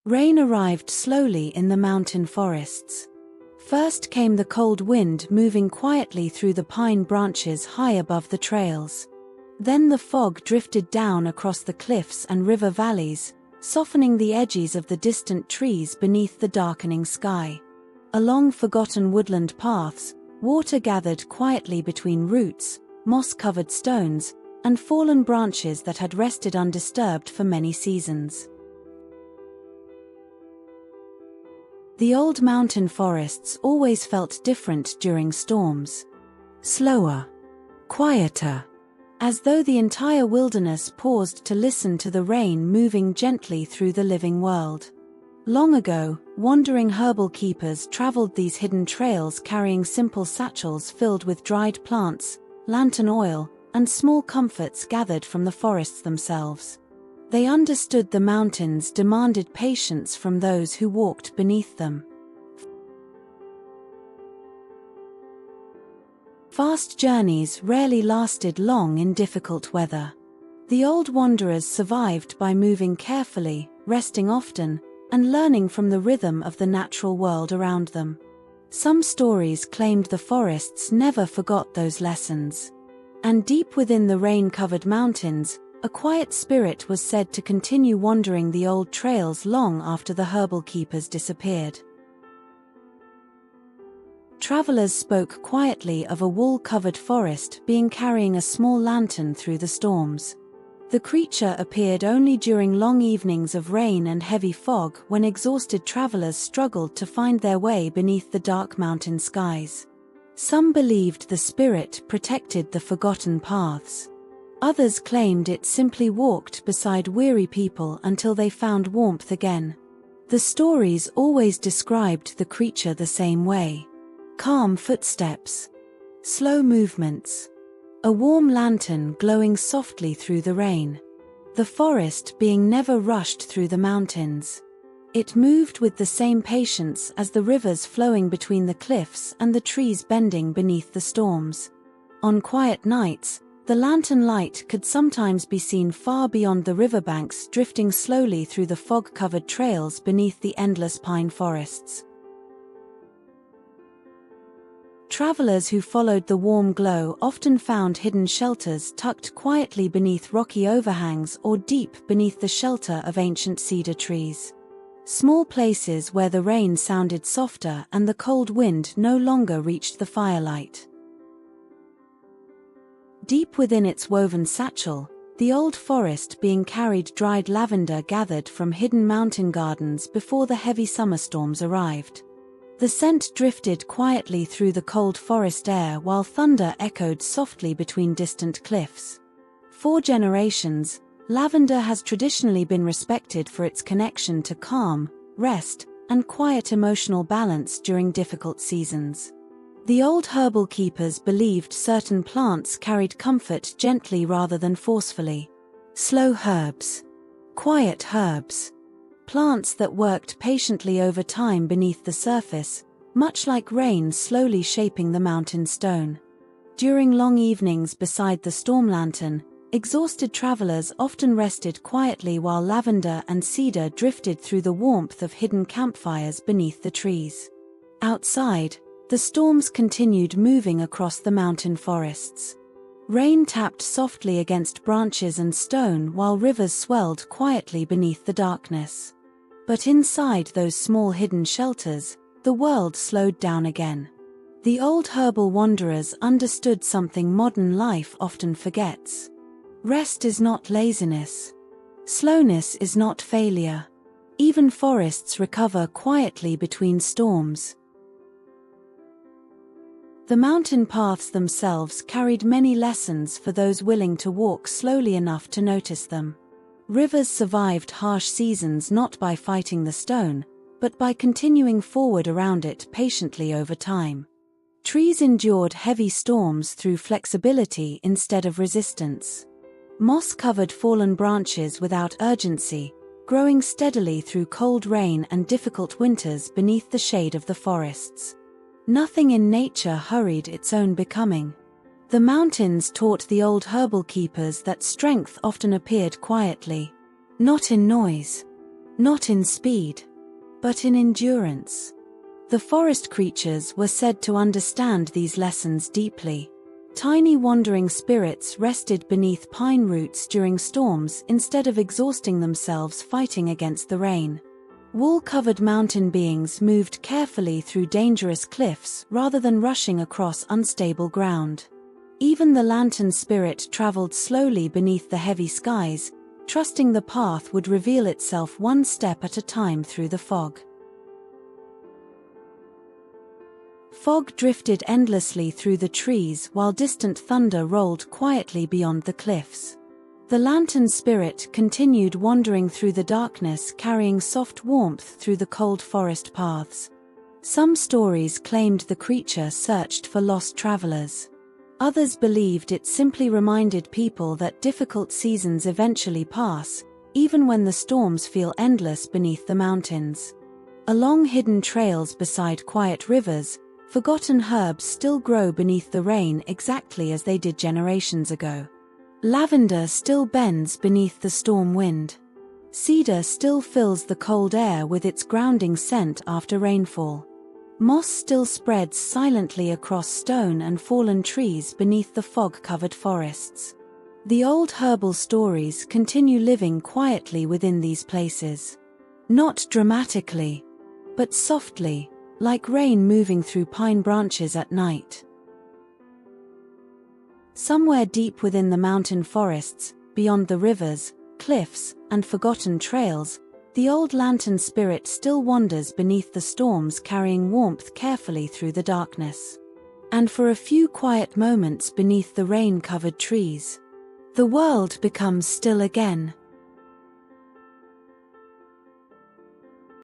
Rain arrived slowly in the mountain forests. First came the cold wind moving quietly through the pine branches high above the trails. Then the fog drifted down across the cliffs and river valleys, softening the edges of the distant trees beneath the darkening sky. Along forgotten woodland paths, water gathered quietly between roots, moss-covered stones, and fallen branches that had rested undisturbed for many seasons. The old mountain forests always felt different during storms. Slower, quieter, as though the entire wilderness paused to listen to the rain moving gently through the living world. Long ago, wandering herbal keepers traveled these hidden trails carrying simple satchels filled with dried plants, lantern oil, and small comforts gathered from the forests themselves. They understood the mountains demanded patience from those who walked beneath them. Fast journeys rarely lasted long in difficult weather. The old wanderers survived by moving carefully, resting often, and learning from the rhythm of the natural world around them. Some stories claimed the forests never forgot those lessons. And deep within the rain-covered mountains, a quiet spirit was said to continue wandering the old trails long after the herbal keepers disappeared. Travelers spoke quietly of a wool-covered forest being carrying a small lantern through the storms. The creature appeared only during long evenings of rain and heavy fog when exhausted travelers struggled to find their way beneath the dark mountain skies. Some believed the spirit protected the forgotten paths. Others claimed it simply walked beside weary people until they found warmth again. The stories always described the creature the same way. Calm footsteps, slow movements, a warm lantern glowing softly through the rain. The forest being never rushed through the mountains. It moved with the same patience as the rivers flowing between the cliffs and the trees bending beneath the storms. On quiet nights, the lantern light could sometimes be seen far beyond the riverbanks drifting slowly through the fog-covered trails beneath the endless pine forests. Travelers who followed the warm glow often found hidden shelters tucked quietly beneath rocky overhangs or deep beneath the shelter of ancient cedar trees. Small places where the rain sounded softer and the cold wind no longer reached the firelight. Deep within its woven satchel, the old forest being carried dried lavender gathered from hidden mountain gardens before the heavy summer storms arrived. The scent drifted quietly through the cold forest air while thunder echoed softly between distant cliffs. For generations, lavender has traditionally been respected for its connection to calm, rest, and quiet emotional balance during difficult seasons. The old herbal keepers believed certain plants carried comfort gently rather than forcefully. Slow herbs, quiet herbs, plants that worked patiently over time beneath the surface, much like rain slowly shaping the mountain stone. During long evenings beside the storm lantern, exhausted travelers often rested quietly while lavender and cedar drifted through the warmth of hidden campfires beneath the trees. Outside, the storms continued moving across the mountain forests. Rain tapped softly against branches and stone while rivers swelled quietly beneath the darkness. But inside those small hidden shelters, the world slowed down again. The old herbal wanderers understood something modern life often forgets. Rest is not laziness. Slowness is not failure. Even forests recover quietly between storms. The mountain paths themselves carried many lessons for those willing to walk slowly enough to notice them. Rivers survived harsh seasons not by fighting the stone, but by continuing forward around it patiently over time. Trees endured heavy storms through flexibility instead of resistance. Moss covered fallen branches without urgency, growing steadily through cold rain and difficult winters beneath the shade of the forests. Nothing in nature hurried its own becoming. The mountains taught the old herbal keepers that strength often appeared quietly, not in noise, Not in speed, but in endurance. The forest creatures were said to understand these lessons deeply. Tiny wandering spirits rested beneath pine roots during storms instead of exhausting themselves fighting against the rain. Wool-covered mountain beings moved carefully through dangerous cliffs rather than rushing across unstable ground. Even the lantern spirit traveled slowly beneath the heavy skies, trusting the path would reveal itself one step at a time through the fog. Fog drifted endlessly through the trees while distant thunder rolled quietly beyond the cliffs. The lantern spirit continued wandering through the darkness, carrying soft warmth through the cold forest paths. Some stories claimed the creature searched for lost travelers. Others believed it simply reminded people that difficult seasons eventually pass, even when the storms feel endless beneath the mountains. Along hidden trails beside quiet rivers, forgotten herbs still grow beneath the rain exactly as they did generations ago. Lavender still bends beneath the storm wind. Cedar still fills the cold air with its grounding scent after rainfall. Moss still spreads silently across stone and fallen trees beneath the fog-covered forests. The old herbal stories continue living quietly within these places. Not dramatically, but softly, like rain moving through pine branches at night. Somewhere deep within the mountain forests, beyond the rivers, cliffs, and forgotten trails, the old lantern spirit still wanders beneath the storms, carrying warmth carefully through the darkness. And for a few quiet moments beneath the rain-covered trees, the world becomes still again.